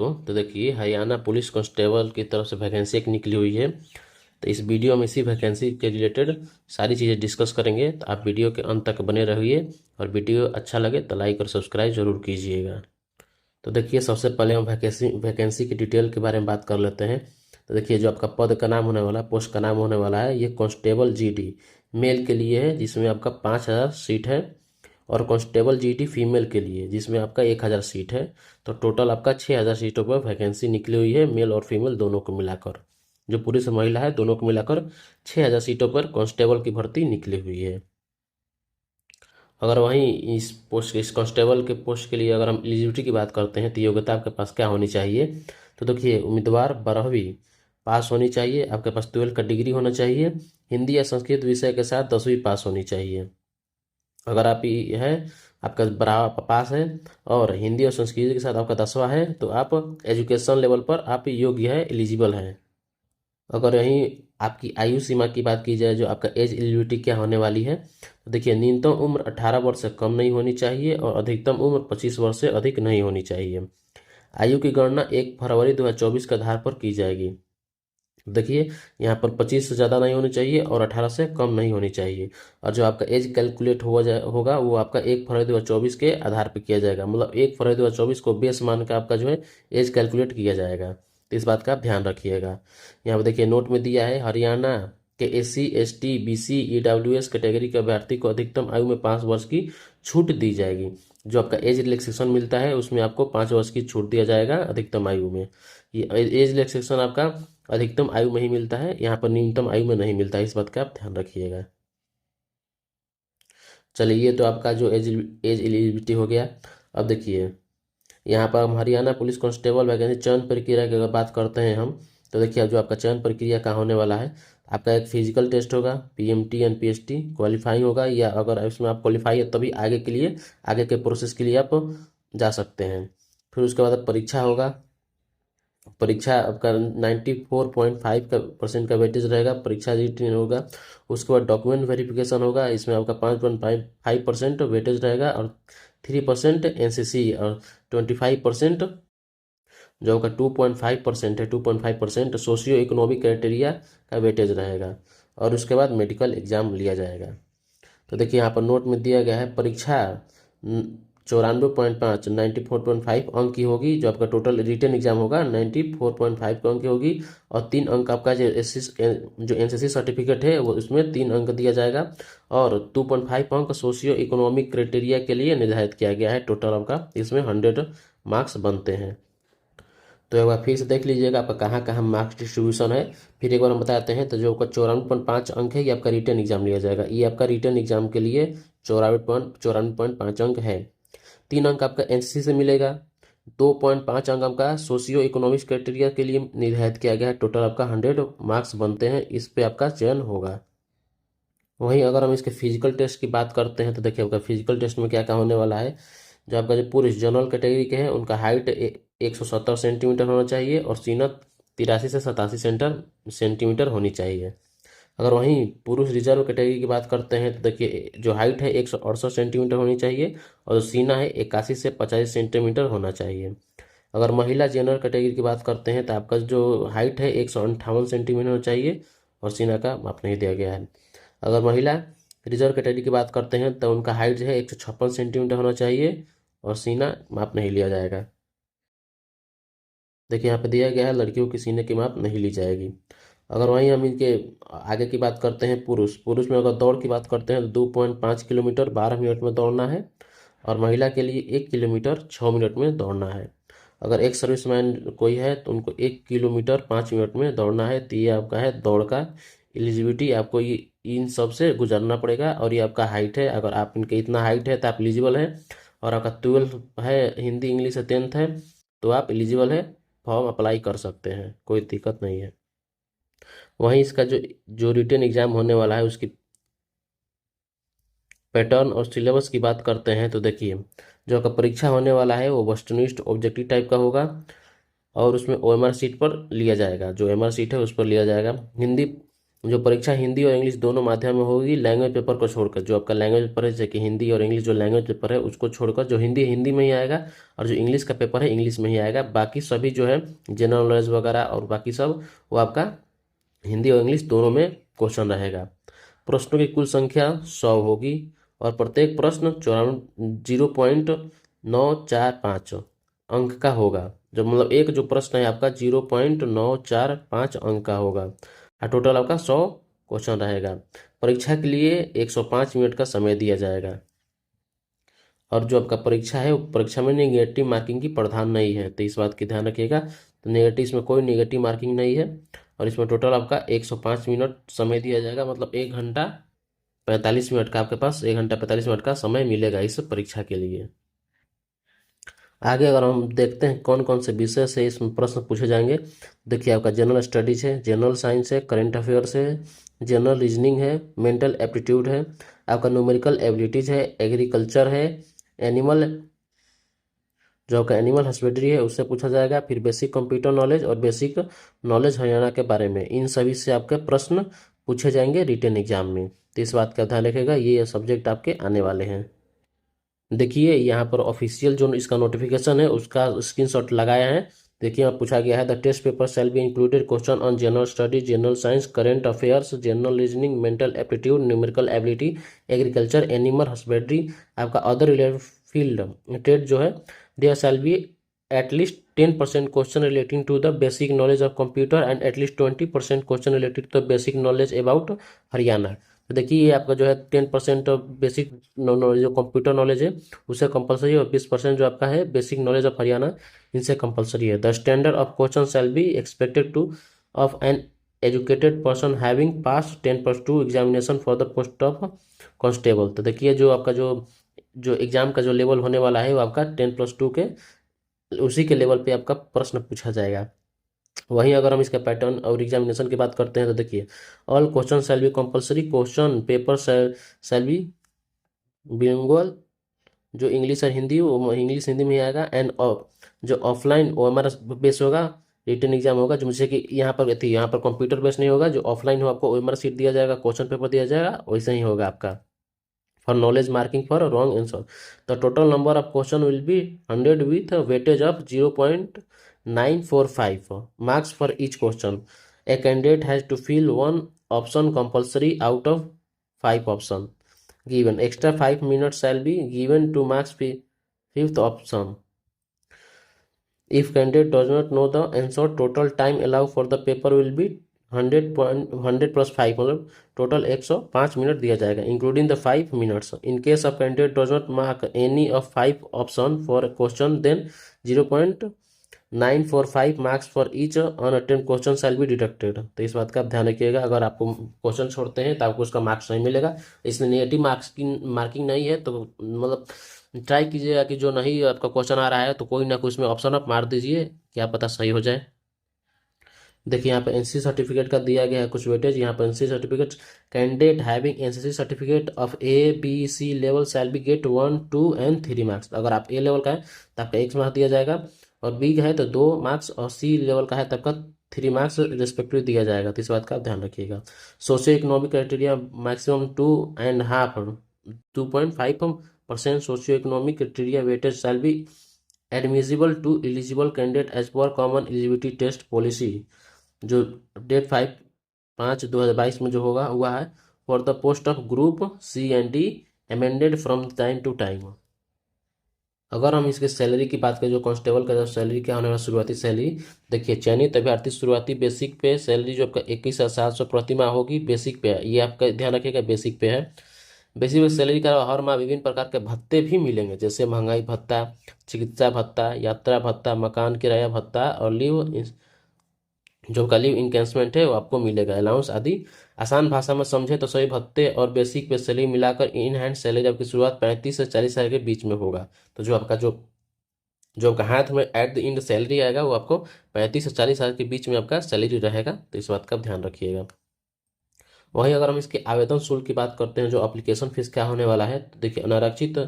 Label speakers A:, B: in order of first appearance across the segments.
A: तो देखिए, Haryana police constable की तरफ से वैकेंसी एक निकली हुई है। तो इस वीडियो में इसी वैकेंसी के रिलेटेड सारी चीज़ें डिस्कस करेंगे, तो आप वीडियो के अंत तक बने रहिए। और वीडियो अच्छा लगे तो लाइक और सब्सक्राइब जरूर कीजिएगा। तो देखिए, सबसे पहले हम वैकेंसी की डिटेल के बारे में बात कर लेते हैं। तो देखिए, जो आपका पद का नाम होने वाला है, पोस्ट का नाम होने वाला है, ये कांस्टेबल जीडी मेल के लिए है, जिसमें आपका 5,000 सीट है। और कांस्टेबल जीडी फीमेल के लिए, जिसमें आपका 1,000 सीट है। तो टोटल आपका 6,000 सीटों पर वैकेंसी निकली हुई है, मेल और फीमेल दोनों को मिलाकर। जो पुरुष और महिला है दोनों को मिलाकर 6,000 सीटों पर कांस्टेबल की भर्ती निकली हुई है। अगर वहीं इस कांस्टेबल के पोस्ट के लिए अगर हम एलिजिबिलिटी की बात करते हैं, तो योग्यता आपके पास क्या होनी चाहिए। तो देखिए, उम्मीदवार 12वीं पास होनी चाहिए, आपके पास 12 का डिग्री होना चाहिए, हिंदी या संस्कृत विषय के साथ 10वीं पास होनी चाहिए। अगर आप ये है, आपका बराबर पास है और हिंदी और संस्कृत के साथ आपका 10वां है, तो आप एजुकेशन लेवल पर आप योग्य है, एलिजिबल है। अगर यहीं आपकी आयु सीमा की बात की जाए, जो आपका एज एलिजिबिलिटी क्या होने वाली है, तो देखिए, न्यूनतम उम्र 18 वर्ष से कम नहीं होनी चाहिए और अधिकतम उम्र 25 वर्ष से अधिक नहीं होनी चाहिए। आयु की गणना 1 फरवरी 2024 के आधार पर की जाएगी। देखिए, यहाँ पर 25 से ज़्यादा नहीं होनी चाहिए और 18 से कम नहीं होनी चाहिए। और जो आपका एज कैलकुलेट होगा वो आपका 1 फरवरी 2024 के आधार पर किया जाएगा। मतलब 1 फरवरी 2024 को बेस मान के आपका जो है एज कैलकुलेट किया जाएगा। तो इस बात का आप ध्यान रखिएगा। यहाँ पर देखिए, नोट में दिया है, हरियाणा के SC ST BC EWS category के अभ्यर्थी को अधिकतम आयु में 5 वर्ष की छूट दी जाएगी। जो आपका एज रिलैक्सेशन मिलता है उसमें आपको 5 वर्ष की छूट दिया जाएगा अधिकतम आयु में। ये एज रिलैक्सेशन आपका अधिकतम आयु में ही मिलता है, यहाँ पर न्यूनतम आयु में नहीं मिलता है। इस बात का आप ध्यान रखिएगा। चलिए, ये तो आपका जो एज एज एलिजिबिलिटी हो गया। अब देखिए, यहाँ पर हम हरियाणा पुलिस कांस्टेबल वैकेंसी चयन प्रक्रिया की अगर बात करते हैं हम, तो देखिए, अब जो आपका चयन प्रक्रिया का होने वाला है, आपका एक फिजिकल टेस्ट होगा, PMT NPST क्वालिफाइंग होगा, या अगर इसमें आप क्वालिफाई है तभी आगे के लिए, आगे के प्रोसेस के लिए आप जा सकते हैं। फिर उसके बाद परीक्षा होगा। परीक्षा आपका 94.5 का परसेंट का वेटेज रहेगा, परीक्षा रिटन होगा। उसके बाद डॉक्यूमेंट वेरिफिकेशन होगा, इसमें आपका 5.5% वेटेज रहेगा और 3% NCC और 25% जो आपका 2.5% है, 2.5% सोशियो इकोनॉमिक क्राइटेरिया का वेटेज रहेगा। और उसके बाद मेडिकल एग्जाम लिया जाएगा। तो देखिए, यहाँ पर नोट में दिया गया है, परीक्षा 94.5 94.5 अंक की होगी। जो आपका टोटल रिटन एग्जाम होगा 94.5 अंक की होगी। और 3 अंक आपका जो NCC सर्टिफिकेट है वो उसमें 3 अंक दिया जाएगा। और 2.5 अंक सोशियो इकोनॉमिक क्राइटेरिया के लिए निर्धारित किया गया है। टोटल आपका इसमें 100 मार्क्स बनते हैं। तो एक बार फिर से देख लीजिएगा आपका कहाँ कहाँ मार्क्स डिस्ट्रीब्यूशन है। फिर एक बार हम बताते हैं। तो जो आपका 94.5 अंक है, ये आपका रिटर्न एग्जाम लिया जाएगा। ये आपका रिटर्न एग्जाम के लिए 94.5 अंक है। 3 अंक आपका NCC से मिलेगा। 2.5 अंक आपका सोशियो इकोनॉमिक्स क्राइटेरिया के लिए निर्धारित किया गया है। टोटल आपका 100 मार्क्स बनते हैं, इस पे आपका चयन होगा। वहीं अगर हम इसके फिजिकल टेस्ट की बात करते हैं, तो देखिए, आपका फिजिकल टेस्ट में क्या क्या होने वाला है। जो आपका जो पुरुष जनरल कैटेगरी के हैं, उनका हाइट 170 सेंटीमीटर होना चाहिए और सीनत 83 से 87 सेंटीमीटर होनी चाहिए। अगर वहीं पुरुष रिजर्व कैटेगरी की बात करते हैं, तो देखिए, जो हाइट है 168 सेंटीमीटर होनी चाहिए और जो सीना है 81 से 85 सेंटीमीटर होना चाहिए। अगर महिला जनरल कैटेगरी की बात करते हैं, तो आपका जो हाइट है 158 सेंटीमीटर होना चाहिए और सीना का माप नहीं दिया गया है। अगर महिला रिजर्व कैटेगरी की बात करते हैं, तो उनका हाइट जो है 156 सेंटीमीटर होना चाहिए और सीना माप नहीं लिया जाएगा। देखिए, यहाँ पे दिया गया है, लड़कियों की सीने की माप नहीं ली जाएगी। अगर वहीं हम इनके आगे की बात करते हैं, पुरुष पुरुष में अगर दौड़ की बात करते हैं, तो 2.5 किलोमीटर 12 मिनट में दौड़ना है। और महिला के लिए 1 किलोमीटर 6 मिनट में दौड़ना है। अगर एक सर्विसमैन कोई है, तो उनको 1 किलोमीटर 5 मिनट में दौड़ना है। तो ये आपका है दौड़ का एलिजिबिलिटी। आपको ये इन सब से गुजरना पड़ेगा। और ये आपका हाइट है, अगर आप इनके इतना हाइट है तो आप एलिजिबल है। और आपका 12 है, हिंदी इंग्लिश से 10th है, तो आप एलिजिबल है, फॉर्म अप्लाई कर सकते हैं, कोई दिक्कत नहीं है। वहीं इसका जो जो रिटन एग्जाम होने वाला है, उसकी पैटर्न और सिलेबस की बात करते हैं, तो देखिए, जो आपका परीक्षा होने वाला है वो वस्तुनिष्ठ ऑब्जेक्टिव टाइप का होगा। और उसमें OMR सीट पर लिया जाएगा, जो MR सीट है उस पर लिया जाएगा। हिंदी जो परीक्षा हिंदी और इंग्लिश दोनों माध्यम में होगी, लैंग्वेज पेपर को छोड़कर। जो आपका लैंग्वेज पेपर है, जैसे कि हिंदी और इंग्लिश, जो लैंग्वेज पेपर है उसको छोड़कर, जो हिंदी हिंदी में ही आएगा, और जो इंग्लिश का पेपर है इंग्लिश में ही आएगा। बाकी सभी जो है जनरल नॉलेज वगैरह और बाकी सब वो आपका हिंदी और इंग्लिश दोनों में क्वेश्चन रहेगा। प्रश्नों की कुल संख्या 100 होगी और प्रत्येक प्रश्न 0.945 अंक का होगा। जो मतलब एक जो प्रश्न है आपका 0.945 अंक का होगा और टोटल आपका 100 क्वेश्चन रहेगा। परीक्षा के लिए 105 मिनट का समय दिया जाएगा। और जो आपका परीक्षा है, वो परीक्षा में नेगेटिव मार्किंग की प्रावधान नहीं है, तो इस बात की ध्यान रखिएगा। तो नेगेटिव, इसमें कोई नेगेटिव मार्किंग नहीं है। और इसमें टोटल आपका 105 मिनट समय दिया जाएगा, मतलब 1 घंटा 45 मिनट का आपके पास 1 घंटा 45 मिनट का समय मिलेगा इस परीक्षा के लिए। आगे अगर हम देखते हैं कौन कौन से विषय से इसमें प्रश्न पूछे जाएंगे। देखिए, आपका जनरल स्टडीज है, जनरल साइंस है, करंट अफेयर्स है, जनरल रीजनिंग है, मेंटल एप्टीट्यूड है, आपका न्यूमेरिकल एबिलिटीज है, एग्रीकल्चर है, एनिमल, जो आपका एनिमल हस्बेंड्री है उससे पूछा जाएगा, फिर बेसिक कंप्यूटर नॉलेज और बेसिक नॉलेज हरियाणा के बारे में। इन सभी से आपके प्रश्न पूछे जाएंगे रिटन एग्जाम में, तो इस बात का ध्यान रखिएगा। ये सब्जेक्ट आपके आने वाले हैं। देखिए यहाँ पर ऑफिशियल जो इसका नोटिफिकेशन है उसका स्क्रीनशॉट लगाया है। देखिए यहाँ पूछा गया है, the test paper shall be included question on general study, general science, current affairs, general reasoning, mental aptitude, numerical ability, agriculture, animal husbandry, आपका अदर रिलेटेड फील्ड ट्रेड जो है। There shall be at least 10% question relating to the basic knowledge of computer and at least 20% question related to the basic knowledge about Haryana. तो देखिए ये आपका जो है 10% basic knowledge जो कंप्यूटर नॉलेज है उससे कंपलसरी, और 20% जो आपका है बेसिक नॉलेज ऑफ हरियाणा, इनसे कंपलसरी है। The standard of question shall be expected two of an educated person having pass 10+2 examination for the post of constable. तो देखिए जो आपका जो जो एग्जाम का जो लेवल होने वाला है वो आपका 10+2 के उसी के लेवल पे आपका प्रश्न पूछा जाएगा। वहीं अगर हम इसका पैटर्न और एग्जामिनेशन की बात करते हैं तो देखिए, all question shall be compulsory, question paper shall be bilingual, जो इंग्लिश और हिंदी वो इंग्लिश हिंदी में आएगा। एंड जो ऑफलाइन वो हमारा बेस होगा, रिटन एग्जाम होगा, जो मुझे कि यहाँ पर कंप्यूटर बेस नहीं होगा। जो ऑफलाइन हो आपको ओएमआर सीट दिया जाएगा, क्वेश्चन पेपर दिया जाएगा, वैसे ही होगा आपका for knowledge marking for wrong answer. The total number of question will be 100 with weightage of 0.945 marks for each question. A candidate has to fill one option compulsory out of 5 options given. Extra 5 minutes shall be given to marks fifth option. If candidate does not know the answer, total time allowed for the paper will be 100 plus 5, मतलब total 105 minute दिया जाएगा including the 5 minutes. In case of candidate does not mark any of 5 option for question, then 0.945 marks for each unattempt question shall be deducted. तो इस बात का आप ध्यान रखिएगा, अगर आपको क्वेश्चन छोड़ते हैं तो आपको उसका मार्क्स नहीं मिलेगा। इसलिए नेगेटिव मार्क्स की मार्किंग नहीं है, तो मतलब ट्राई कीजिएगा कि जो नहीं आपका क्वेश्चन आ रहा है तो कोई ना कोई इसमें ऑप्शन आप मार दीजिए, क्या पता सही हो जाए। देखिए यहाँ पे एनसीसी सर्टिफिकेट का दिया गया है कुछ वेटेज। यहाँ पर NCC certificate, candidate having NCC certificate of ABC level shall be get 1, 2 and 3 marks. अगर आप A लेवल का है तो आपका 1 मार्क्स दिया जाएगा, और B का है तो 2 मार्क्स, और C लेवल का है तो आपका 3 मार्क्स रिस्पेक्टिव दिया जाएगा। तो इस बात का आप ध्यान रखिएगा। Socio economic criteria maximum 2.5% socio economic criteria weightage shall be admissible to eligible candidate as per common eligibility test policy, जो डेट 5/5/2022 में जो होगा हुआ है, for the post of group C&D amended from time to time. अगर हम इसके salary की बात करें, जो कांस्टेबल का जो सैलरी क्या होने वाला शुरुआती सैलरी, देखिए चयनित अभ्यर्थी शुरुआती बेसिक पे सैलरी जो आपका 21,700 प्रति माह होगी, बेसिक पे है। ये आपका ध्यान रखिएगा, बेसिक पे है। बेसिक पे सैलरी का हर माह विभिन्न प्रकार के भत्ते भी मिलेंगे, जैसे महंगाई भत्ता, चिकित्सा भत्ता, यात्रा भत्ता, मकान किराया भत्ता, और जो का लीव इनकेंसमेंट है वो आपको मिलेगा, अलाउंस आदि। आसान भाषा में समझे तो सभी भत्ते और बेसिक पे सैलरी मिलाकर इन हैंड सैलरी आपकी शुरुआत 35 से 40 हज़ार के बीच में होगा। तो जो आपका जो आपका हाथ में एट द एंड सैलरी आएगा वो आपको 35 से 40 हज़ार के बीच में आपका सैलरी रहेगा। तो इस बात का ध्यान रखिएगा। वहीं अगर हम इसके आवेदन शुल्क की बात करते हैं, जो एप्लीकेशन फीस क्या होने वाला है, तो देखिए अनारक्षित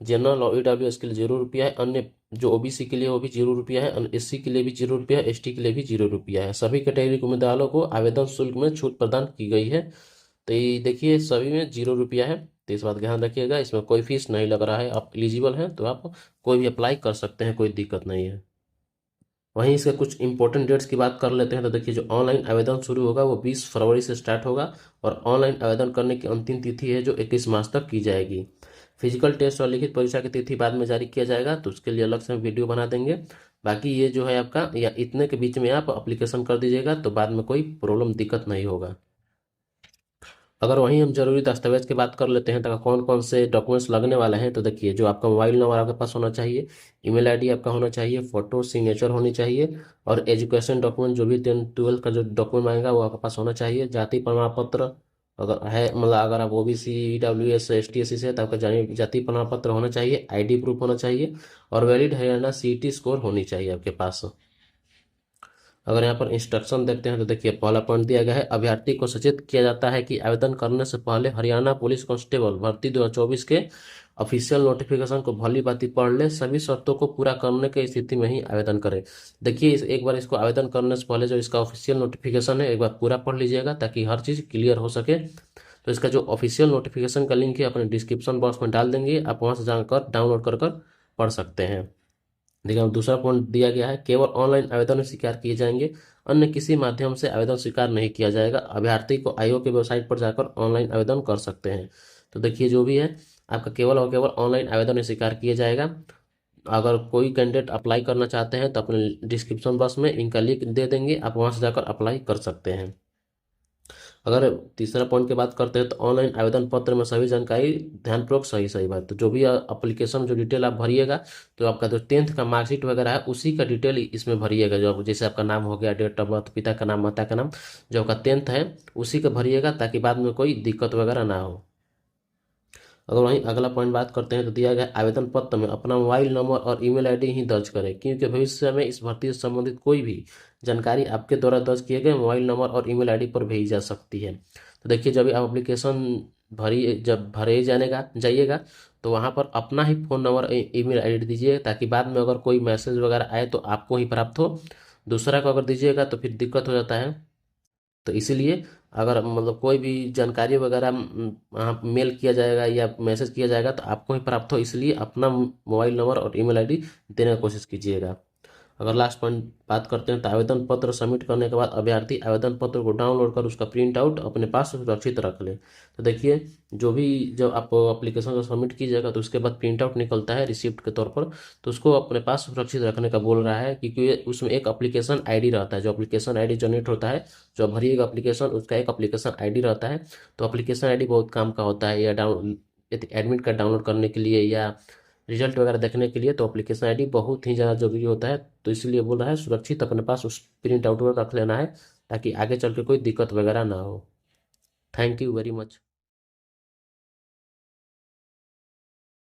A: जनरल और EWS के लिए 0 रुपया है, अन्य जो ओबीसी के लिए वो भी 0 रुपया है, एससी के लिए भी 0 रुपया, एसटी के लिए भी 0 रुपया है। सभी कैटेगरी के उम्मीदवारों को आवेदन शुल्क में छूट प्रदान की गई है। तो ये देखिए सभी में 0 रुपया है, तो इस बात का ध्यान रखिएगा। इसमें कोई फीस नहीं लग रहा है, आप एलिजिबल हैं तो आप कोई भी अप्लाई कर सकते हैं, कोई दिक्कत नहीं है। वहीं इसके कुछ इंपॉर्टेंट डेट्स की बात कर लेते हैं। तो देखिए जो ऑनलाइन आवेदन शुरू होगा वो 20 फरवरी से स्टार्ट होगा, और ऑनलाइन आवेदन करने की अंतिम तिथि है जो 21 मार्च तक की जाएगी। फिजिकल टेस्ट और लिखित परीक्षा की तिथि बाद में जारी किया जाएगा, तो उसके लिए अलग से हम वीडियो बना देंगे। बाकी ये जो है आपका, या इतने के बीच में आप अप्लीकेशन कर दीजिएगा तो बाद में कोई प्रॉब्लम दिक्कत नहीं होगा। अगर वहीं हम जरूरी दस्तावेज की बात कर लेते हैं तो कौन कौन से डॉक्यूमेंट्स लगने वाले हैं, तो देखिए जो आपका मोबाइल नंबर आपके पास होना चाहिए, ईमेल आईडी आपका होना चाहिए, फोटो सिग्नेचर होनी चाहिए, और एजुकेशन डॉक्यूमेंट जो भी 10 12 का जो डॉक्यूमेंट आएगा वो आपके पास होना चाहिए। जाति प्रमाण पत्र अगर है, मतलब अगर आप OBC EWS S T S C से, तो आपका जाति प्रमाण पत्र होना चाहिए, आईडी प्रूफ होना चाहिए, और वैलिड हरियाणा सीईटी स्कोर होनी चाहिए आपके पास। अगर यहाँ पर इंस्ट्रक्शन देखते हैं तो देखिए पहला पॉइंट दिया गया है, अभ्यर्थी को सचेत किया जाता है कि आवेदन करने से पहले हरियाणा पुलिस कांस्टेबल भर्ती 2024 के ऑफिशियल नोटिफिकेशन को भली भांति पढ़ ले, सभी शर्तों को पूरा करने की स्थिति में ही आवेदन करें। देखिए एक बार इसको आवेदन करने से पहले जो इसका ऑफिशियल नोटिफिकेशन है एक बार पूरा पढ़ लीजिएगा, ताकि हर चीज़ क्लियर हो सके। तो इसका जो ऑफिशियल नोटिफिकेशन का लिंक है अपने डिस्क्रिप्शन बॉक्स में डाल देंगे, आप वहाँ से जाकर डाउनलोड कर पढ़ सकते हैं। देखिए अब दूसरा पॉइंट दिया गया है, केवल ऑनलाइन आवेदन स्वीकार किए जाएंगे, अन्य किसी माध्यम से आवेदन स्वीकार नहीं किया जाएगा। अभ्यर्थी को आयोग की वेबसाइट पर जाकर ऑनलाइन आवेदन कर सकते हैं। तो देखिए जो भी है आपका केवल और केवल ऑनलाइन आवेदन स्वीकार किया जाएगा। अगर कोई कैंडिडेट अप्लाई करना चाहते हैं तो अपने डिस्क्रिप्शन बॉक्स में इनका लिंक दे देंगे, आप वहाँ से जाकर अप्लाई कर सकते हैं। अगर तीसरा पॉइंट की बात करते हैं तो ऑनलाइन आवेदन पत्र में सभी जानकारी ध्यानपूर्वक सही सही बात, तो जो भी एप्लीकेशन जो डिटेल आप भरिएगा, तो आपका जो 10th का मार्कशीट वगैरह है उसी का डिटेल इसमें भरिएगा। जो जैसे आपका नाम हो गया, डेट ऑफ बर्थ, पिता का नाम, माता का नाम, जो आपका 10th है उसी का भरिएगा, ताकि बाद में कोई दिक्कत वगैरह ना हो। अगर वहीं अगला पॉइंट बात करते हैं तो दिया गया आवेदन पत्र में अपना मोबाइल नंबर और ईमेल आईडी ही दर्ज करें, क्योंकि भविष्य में इस भर्ती से संबंधित कोई भी जानकारी आपके द्वारा दर्ज किए गए मोबाइल नंबर और ईमेल आईडी पर भेजी जा सकती है। तो देखिए जब आप एप्लीकेशन जब भरे जाइएगा तो वहाँ पर अपना ही फ़ोन नंबर ईमेल आईडी दीजिए, ताकि बाद में अगर कोई मैसेज वगैरह आए तो आपको ही प्राप्त हो। दूसरा को अगर दीजिएगा तो फिर दिक्कत हो जाता है। तो इसीलिए अगर मतलब कोई भी जानकारी वगैरह वहाँ मेल किया जाएगा या मैसेज किया जाएगा तो आपको ही प्राप्त हो, इसलिए अपना मोबाइल नंबर और ईमेल आईडी देने की कोशिश कीजिएगा। अगर लास्ट पॉइंट बात करते हैं तो आवेदन पत्र सबमिट करने के बाद अभ्यर्थी आवेदन पत्र को डाउनलोड कर उसका प्रिंट आउट अपने पास सुरक्षित रख ले। तो देखिए जो भी जब आप एप्लीकेशन को सबमिट कीजिएगा तो उसके बाद प्रिंट आउट निकलता है रिसिप्ट के तौर पर, तो उसको अपने पास सुरक्षित रखने का बोल रहा है, क्योंकि उसमें एक एप्लीकेशन आईडी रहता है। जो एप्लीकेशन आईडी जनरेट होता है, जो भरिएगा एप्लीकेशन, उसका एक एप्लीकेशन आईडी रहता है। तो एप्लीकेशन आईडी बहुत काम का होता है, या एडमिट कार्ड डाउनलोड करने के लिए या रिजल्ट वगैरह देखने के लिए, तो एप्लीकेशन आईडी बहुत ही ज़्यादा जरूरी होता है। तो इसलिए बोल रहा है सुरक्षित अपने पास उस प्रिंट आउट रख लेना है, ताकि आगे चल के कोई दिक्कत वगैरह ना हो। Thank you very much.